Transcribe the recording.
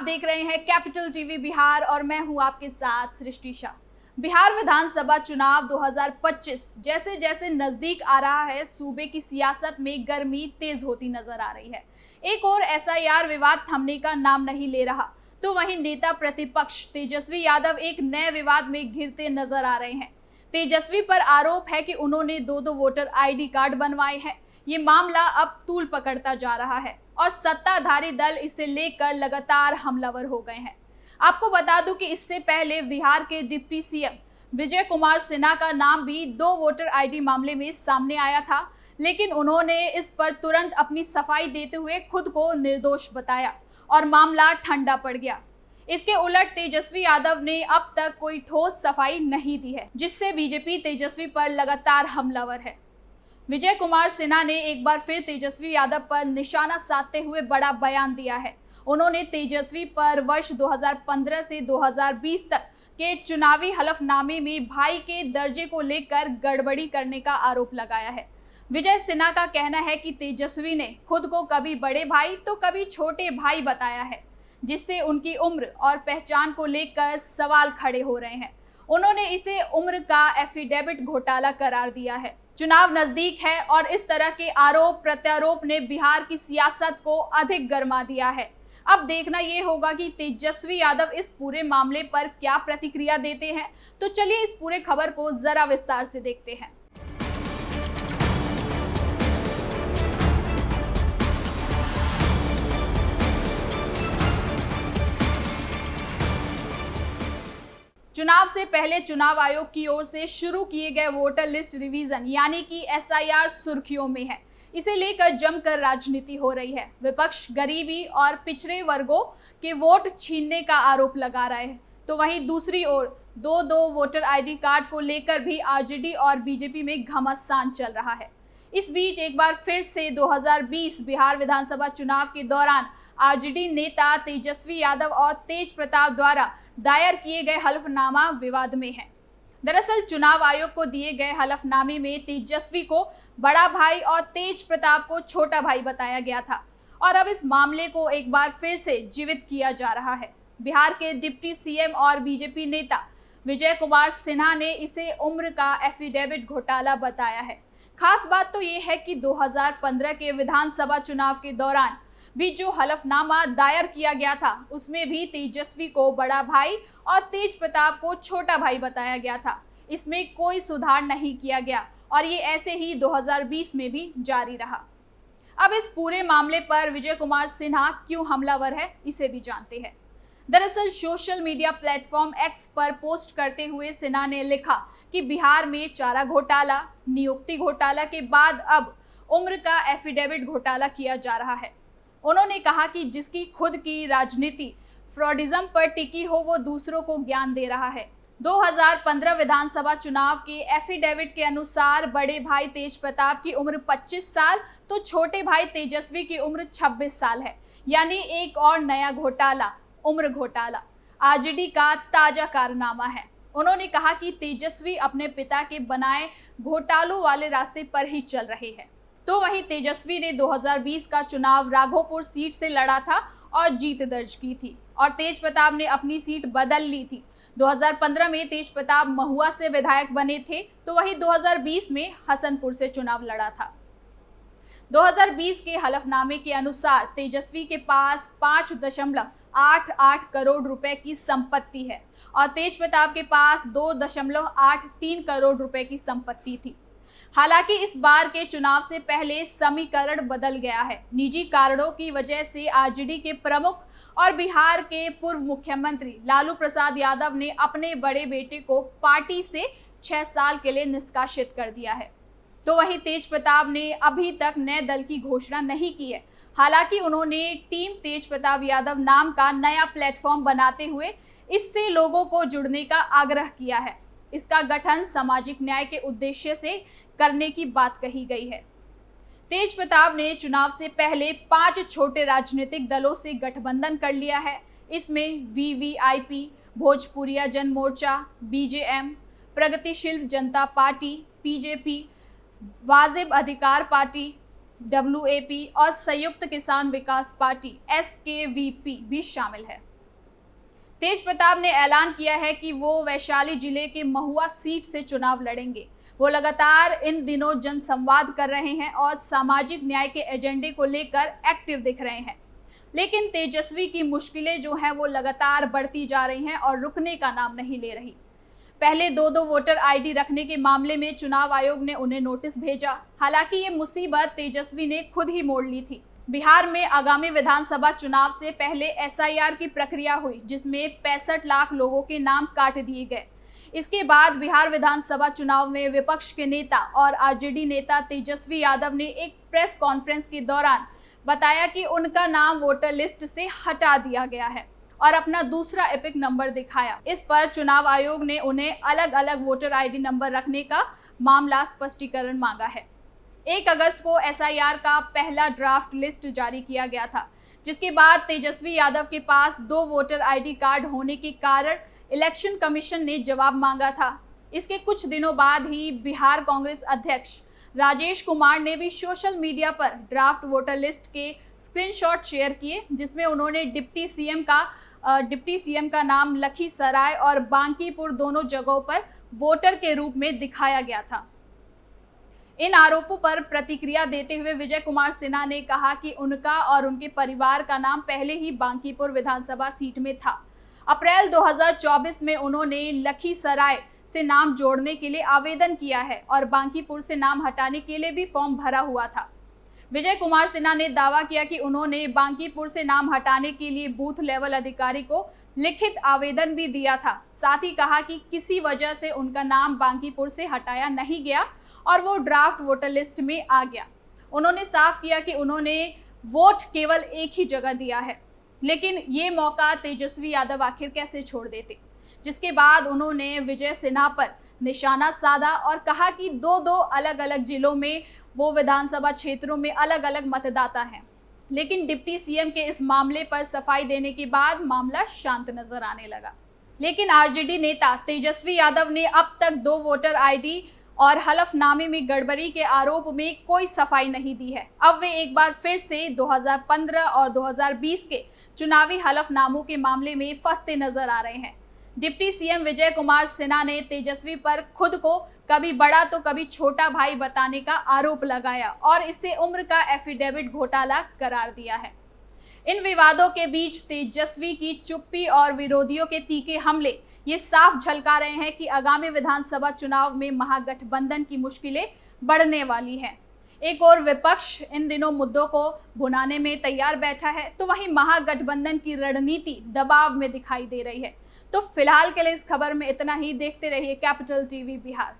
देख रहे हैं कैपिटल टीवी बिहार और मैं हूं आपके साथ सृष्टि शाह। बिहार विधानसभा चुनाव 2025 जैसे जैसे नजदीक आ रहा है, सूबे की सियासत में गर्मी तेज होती नजर आ रही है। एक और एसआईआर विवाद थमने का नाम नहीं ले रहा, तो वहीं नेता प्रतिपक्ष तेजस्वी यादव एक नए विवाद में घिरते नजर आ रहे हैं। तेजस्वी पर आरोप है कि उन्होंने दो वोटर आईडी कार्ड बनवाए हैं। ये मामला अब तूल पकड़ता जा रहा है और सत्ताधारी दल इसे लेकर लगातार हमलावर हो गए हैं। आपको बता दूं कि इससे पहले बिहार के डिप्टी सीएम विजय कुमार सिन्हा का नाम भी 2 वोटर आईडी मामले में सामने आया था, लेकिन उन्होंने इस पर तुरंत अपनी सफाई देते हुए खुद को निर्दोष बताया और मामला ठंडा पड़ गया। इसके उलट तेजस्वी यादव ने अब तक कोई ठोस सफाई नहीं दी है, जिससे बीजेपी तेजस्वी पर लगातार हमलावर है। विजय कुमार सिन्हा ने एक बार फिर तेजस्वी यादव पर निशाना साधते हुए बड़ा बयान दिया है। उन्होंने तेजस्वी पर वर्ष 2015 से 2020 तक के चुनावी हलफनामे में भाई के दर्जे को लेकर गड़बड़ी करने का आरोप लगाया है। विजय सिन्हा का कहना है कि तेजस्वी ने खुद को कभी बड़े भाई तो कभी छोटे भाई बताया है, जिससे उनकी उम्र और पहचान को लेकर सवाल खड़े हो रहे हैं। उन्होंने इसे उम्र का एफिडेविट घोटाला करार दिया है। चुनाव नजदीक है और इस तरह के आरोप प्रत्यारोप ने बिहार की सियासत को अधिक गर्मा दिया है। अब देखना यह होगा कि तेजस्वी यादव इस पूरे मामले पर क्या प्रतिक्रिया देते हैं। तो चलिए इस पूरे खबर को जरा विस्तार से देखते हैं। चुनाव से पहले चुनाव आयोग की ओर से शुरू किए गए वोटर लिस्ट रिवीजन यानी कि एसआईआर सुर्खियों में है। इसे लेकर जमकर राजनीति हो रही है। विपक्ष गरीबी और पिछड़े वर्गों के वोट छीनने का आरोप लगा रहे हैं, तो वहीं दूसरी ओर दो वोटर आईडी कार्ड को लेकर भी आरजेडी और बीजेपी में घमासान चल रहा है। इस बीच एक बार फिर से 2020 बिहार विधानसभा चुनाव के दौरान आरजेडी नेता तेजस्वी यादव और तेज प्रताप द्वारा दायर किए गए हलफनामा विवाद में है। दरअसल चुनाव आयोग को दिए गए हलफनामे में तेजस्वी को बड़ा भाई और तेज प्रताप को छोटा भाई बताया गया था और अब इस मामले को एक बार फिर से जीवित किया जा रहा है। बिहार के डिप्टी सीएम और बीजेपी नेता विजय कुमार सिन्हा ने इसे उम्र का एफिडेविट घोटाला बताया है। खास बात तो ये है कि 2015 के विधानसभा चुनाव के दौरान भी जो हलफनामा दायर किया गया था, उसमें भी तेजस्वी को बड़ा भाई और तेज प्रताप को छोटा भाई बताया गया था। इसमें कोई सुधार नहीं किया गया और ये ऐसे ही 2020 में भी जारी रहा। अब इस पूरे मामले पर विजय कुमार सिन्हा क्यों हमलावर है, इसे भी जानते हैं। दरअसल सोशल मीडिया प्लेटफॉर्म एक्स पर पोस्ट करते हुए सिन्हा ने लिखा कि बिहार में चारा घोटाला, नियुक्ति घोटाला के बाद अब उम्र का एफिडेविट घोटाला किया जा रहा है। उन्होंने कहा कि जिसकी खुद की राजनीति फ्रॉडिज्म पर टिकी हो, वो दूसरों को ज्ञान दे रहा है। 2015 विधानसभा चुनाव के एफिडेविट के अनुसार बड़े भाई तेज प्रताप की उम्र 25 साल तो छोटे भाई तेजस्वी की उम्र 26 साल है। यानी एक और नया घोटाला, उम्र घोटाला, आरजेडी का ताजा कारनामा है। उन्होंने कहा कि तेजस्वी अपने पिता के बनाए घोटालों वाले रास्ते पर ही चल रहे हैं। तो वहीं तेजस्वी ने 2020 का चुनाव राघोपुर सीट से लड़ा था और जीत दर्ज की थी और तेज प्रताप ने अपनी सीट बदल ली थी। 2015 में तेज प्रताप महुआ से विधायक बने थे, तो वहीं 2020 में हसनपुर से चुनाव लड़ा था। 2020 के हलफनामे के अनुसार तेजस्वी के पास 5.88 करोड़ रुपए की संपत्ति है और तेज प्रताप के पास 2.83 करोड़ रुपए की संपत्ति थी। हालांकि इस बार के चुनाव से पहले समीकरण बदल गया है। निजी कारणों की वजह से आरजेडी के प्रमुख और बिहार के पूर्व मुख्यमंत्री लालू प्रसाद यादव ने अपने बड़े बेटे को पार्टी से 6 साल के लिए निष्कासित कर दिया है। तो वहीं तेज प्रताप ने अभी तक नए दल की घोषणा नहीं की है। हालांकि उन्होंने टीम तेज प्रताप यादव नाम का नया प्लेटफॉर्म बनाते हुए इससे लोगों को जुड़ने का आग्रह किया है। इसका गठन सामाजिक न्याय के उद्देश्य से करने की बात कही गई है। तेज प्रताप ने चुनाव से पहले 5 छोटे राजनीतिक दलों से गठबंधन कर लिया है। इसमें वीवीआईपी, भोजपुरिया जन मोर्चा, बीजेएम, प्रगतिशील जनता पार्टी, पीजेपी, वाजिब अधिकार पार्टी, डब्ल्यूएपी और संयुक्त किसान विकास पार्टी एसकेवीपी भी शामिल है। तेज प्रताप ने ऐलान किया है कि वो वैशाली जिले के महुआ सीट से चुनाव लड़ेंगे। वो लगातार इन दिनों जनसंवाद कर रहे हैं और सामाजिक न्याय के एजेंडे को लेकर एक्टिव दिख रहे हैं। लेकिन तेजस्वी की मुश्किलें जो हैं वो लगातार बढ़ती जा रही हैं और रुकने का नाम नहीं ले रही। पहले दो वोटर आईडी रखने के मामले में चुनाव आयोग ने उन्हें नोटिस भेजा। हालांकि ये मुसीबत तेजस्वी ने खुद ही मोड़ ली थी। बिहार में आगामी विधानसभा चुनाव से पहले एसआईआर की प्रक्रिया हुई, जिसमें 65 लाख लोगों के नाम काट दिए गए। इसके बाद बिहार विधानसभा चुनाव में विपक्ष के नेता और आरजेडी नेता तेजस्वी यादव ने एक प्रेस कॉन्फ्रेंस के दौरान बताया कि उनका नाम वोटर लिस्ट से हटा दिया गया है और अपना दूसरा एपिक नंबर दिखाया। इस पर चुनाव आयोग ने उन्हें अलग अलग वोटर आईडी नंबर रखने का मामला स्पष्टीकरण मांगा है। 1 अगस्त को एसआईआर का पहला ड्राफ्ट लिस्ट जारी किया गया था, जिसके बाद तेजस्वी यादव के पास 2 वोटर आईडी कार्ड होने के कारण इलेक्शन कमीशन ने जवाब मांगा था। इसके कुछ दिनों बाद ही बिहार कांग्रेस अध्यक्ष राजेश कुमार ने भी सोशल मीडिया पर ड्राफ्ट वोटर लिस्ट के स्क्रीनशॉट शेयर किए, जिसमें उन्होंने डिप्टी सीएम का नाम लखीसराय और बांकीपुर दोनों जगहों पर वोटर के रूप में दिखाया गया था। इन आरोपों पर प्रतिक्रिया देते हुए विजय कुमार सिन्हा ने कहा कि उनका और उनके परिवार का नाम पहले ही बांकीपुर विधानसभा सीट में था। अप्रैल 2024 में उन्होंने लखीसराय से नाम जोड़ने के लिए आवेदन किया है और बांकीपुर से नाम हटाने के लिए भी फॉर्म भरा हुआ था। विजय कुमार सिन्हा ने दावा किया कि उन्होंने बांकीपुर से नाम हटाने के लिए बूथ लेवल अधिकारी को लिखित आवेदन भी दिया था। साथ ही कहा कि किसी वजह से उनका नाम बांकीपुर से हटाया नहीं गया और वो ड्राफ्ट वोटर लिस्ट में आ गया। उन्होंने साफ किया कि उन्होंने वोट केवल एक ही जगह दिया है, लेकिन ये मौका तेजस्वी यादव आखिर कैसे छोड़ देते। जिसके बाद उन्होंने विजय सिन्हा पर निशाना साधा और कहा कि दो अलग अलग जिलों में वो विधानसभा क्षेत्रों में अलग अलग मतदाता हैं। लेकिन डिप्टी सीएम के इस मामले पर सफाई देने के बाद मामला शांत नजर आने लगा। लेकिन आरजेडी नेता तेजस्वी यादव ने अब तक 2 वोटर आईडी और हलफनामे में गड़बड़ी के आरोप में कोई सफाई नहीं दी है। अब वे एक बार फिर से 2015 और 2020 के चुनावी हलफनामों के मामले में फंसते नजर आ रहे हैं। डिप्टी सीएम विजय कुमार सिन्हा ने तेजस्वी पर खुद को कभी बड़ा तो कभी छोटा भाई बताने का आरोप लगाया और इसे उम्र का एफिडेविट घोटाला करार दिया है। इन विवादों के बीच तेजस्वी की चुप्पी और विरोधियों के तीखे हमले ये साफ झलका रहे हैं कि आगामी विधानसभा चुनाव में महागठबंधन की मुश्किलें बढ़ने वाली हैं। एक और विपक्ष इन दिनों मुद्दों को भुनाने में तैयार बैठा है, तो वहीं महागठबंधन की रणनीति दबाव में दिखाई दे रही है। तो फिलहाल के लिए इस खबर में इतना ही। देखते रहिए कैपिटल टीवी बिहार।